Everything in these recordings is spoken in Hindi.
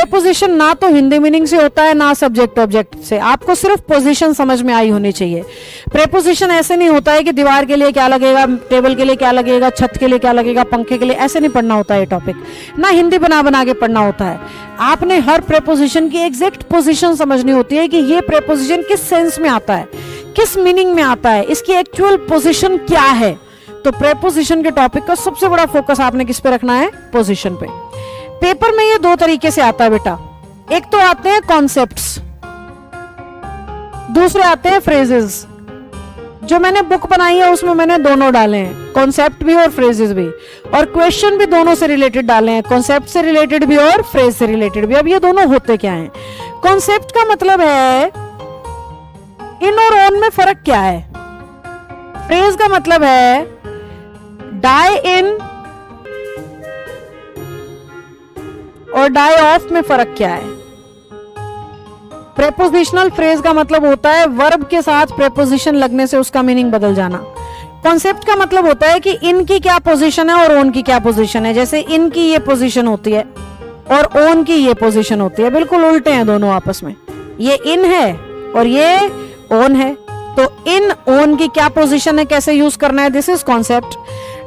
प्रेपोजिशन ना तो हिंदी मीनिंग से होता है ना सब्जेक्ट ऑब्जेक्ट से, आपको सिर्फ पोजीशन समझ में आई होनी चाहिए। प्रेपोजिशन ऐसे नहीं होता है कि दीवार के लिए क्या लगेगा, टेबल के लिए क्या लगेगा, छत के लिए क्या लगेगा, पंखे के लिए, ऐसे नहीं पढ़ना होता है ये टॉपिक, ना हिंदी बना बना के पढ़ना होता है। आपने हर प्रेपोजिशन की एग्जैक्ट पोजीशन समझनी होती है कि ये प्रेपोजिशन किस सेंस में आता है, किस मीनिंग में आता है, इसकी एक्चुअल पोजीशन क्या है। तो प्रेपोजिशन के टॉपिक का सबसे बड़ा फोकस आपने किस पे रखना है, पोजीशन पे। पेपर में ये दो तरीके से आता है बेटा, एक तो आते हैं कॉन्सेप्ट्स, दूसरे आते हैं फ्रेजेस। जो मैंने बुक बनाई है उसमें मैंने दोनों डाले हैं, कॉन्सेप्ट भी और फ्रेजेस भी, और क्वेश्चन भी दोनों से रिलेटेड डाले हैं, कॉन्सेप्ट से रिलेटेड भी और फ्रेज से रिलेटेड भी। अब ये दोनों होते क्या हैं? कॉन्सेप्ट का मतलब है इन और ऑन में फर्क क्या है। फ्रेज का मतलब है डाई इन और डाई ऑफ में फर्क क्या है। प्रेपोजिशनल फ्रेज का मतलब होता है वर्ब के साथ प्रेपोजिशन लगने से उसका मीनिंग बदल जाना। कॉन्सेप्ट का मतलब होता है कि इन की क्या पोजीशन है और ऑन की क्या पोजीशन है। जैसे इन की ये पोजीशन होती है और ऑन की ये पोजीशन होती है, बिल्कुल उल्टे हैं दोनों आपस में। ये इन है और ये ऑन है, तो इन ऑन की क्या पोजीशन है, कैसे यूज करना है, दिस इज कॉन्सेप्ट।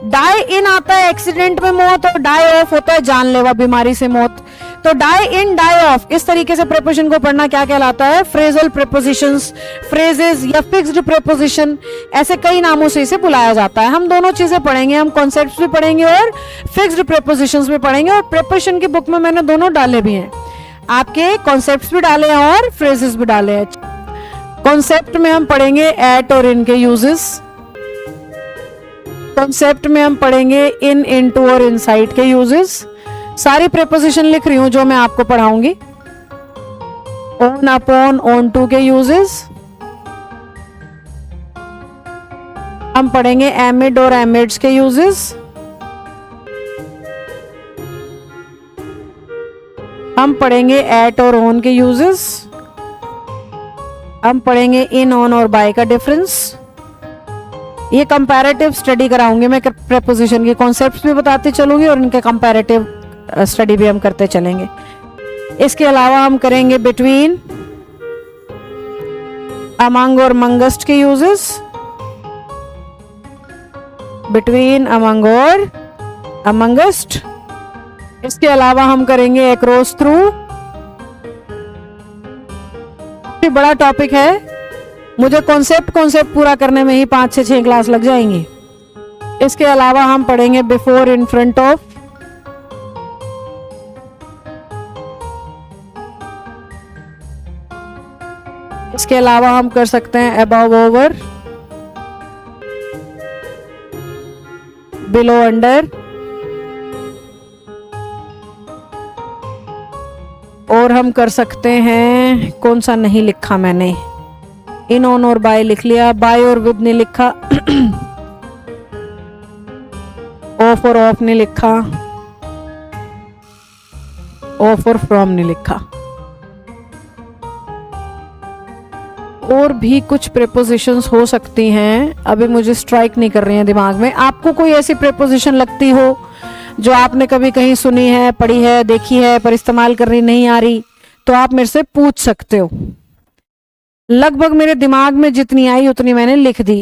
डाई इन आता है एक्सीडेंट में मौत और डाई ऑफ होता है जानलेवा बीमारी से मौत। तो डाई इन डाई ऑफ इस तरीके से प्रेपोजिशन को पढ़ना क्या कहलाता है, फ्रेजल प्रेपोजिशंस, फ्रेजेस या फिक्स्ड प्रेपोजिशन, ऐसे कई नामों से इसे बुलाया जाता है। हम दोनों चीजें पढ़ेंगे, हम कॉन्सेप्ट्स भी पढ़ेंगे और फिक्स्ड प्रेपोजिशंस भी पढ़ेंगे, और प्रेपोजिशन की बुक में मैंने दोनों डाले भी हैं, आपके कॉन्सेप्ट्स भी डाले हैं और फ्रेजेस भी डाले हैं। कॉन्सेप्ट में हम पढ़ेंगे एट और इन के यूजेस, कॉन्सेप्ट में हम पढ़ेंगे इन, इनटू और इनसाइड के यूजेस। सारी प्रेपोजिशन लिख रही हूं जो मैं आपको पढ़ाऊंगी। ऑन, अपॉन, ऑन टू के यूजेस हम पढ़ेंगे, एमिड और एमिड्स के यूजेस हम पढ़ेंगे, एट और ऑन के यूजेस हम पढ़ेंगे, इन, ऑन और बाय का डिफरेंस। ये कंपैरेटिव स्टडी कराऊंगी मैं प्रेपोजिशन की, कॉन्सेप्ट्स भी बताती चलूंगी और इनके कंपैरेटिव स्टडी भी हम करते चलेंगे। इसके अलावा हम करेंगे बिटवीन, अमंग और मंगस्ट के यूजेस, बिटवीन, अमंग और अमंगस्ट। इसके अलावा हम करेंगे अक्रॉस थ्रू, बड़ा टॉपिक है, मुझे कॉन्सेप्ट पूरा करने में ही 5 से 6 क्लास लग जाएंगी। इसके अलावा हम पढ़ेंगे बिफोर, इन फ्रंट ऑफ, इसके अलावा हम कर सकते हैं अबव, ओवर, बिलो, अंडर, और हम कर सकते हैं, कौन सा नहीं लिखा मैंने, इन, ऑन और बाय लिख लिया, बाय और विद नहीं लिखा, ऑफ और ऑफ नहीं लिखा, ऑफ और फ्रॉम नहीं लिखा। और भी कुछ प्रेपोजिशंस हो सकती हैं, अभी मुझे स्ट्राइक नहीं कर रही हैं दिमाग में। आपको कोई ऐसी प्रेपोजिशन लगती हो जो आपने कभी कहीं सुनी है, पढ़ी है, देखी है, पर इस्तेमाल करनी नहीं आ रही, तो आप मेरे से पूछ सकते हो। लगभग मेरे दिमाग में जितनी आई उतनी मैंने लिख दी।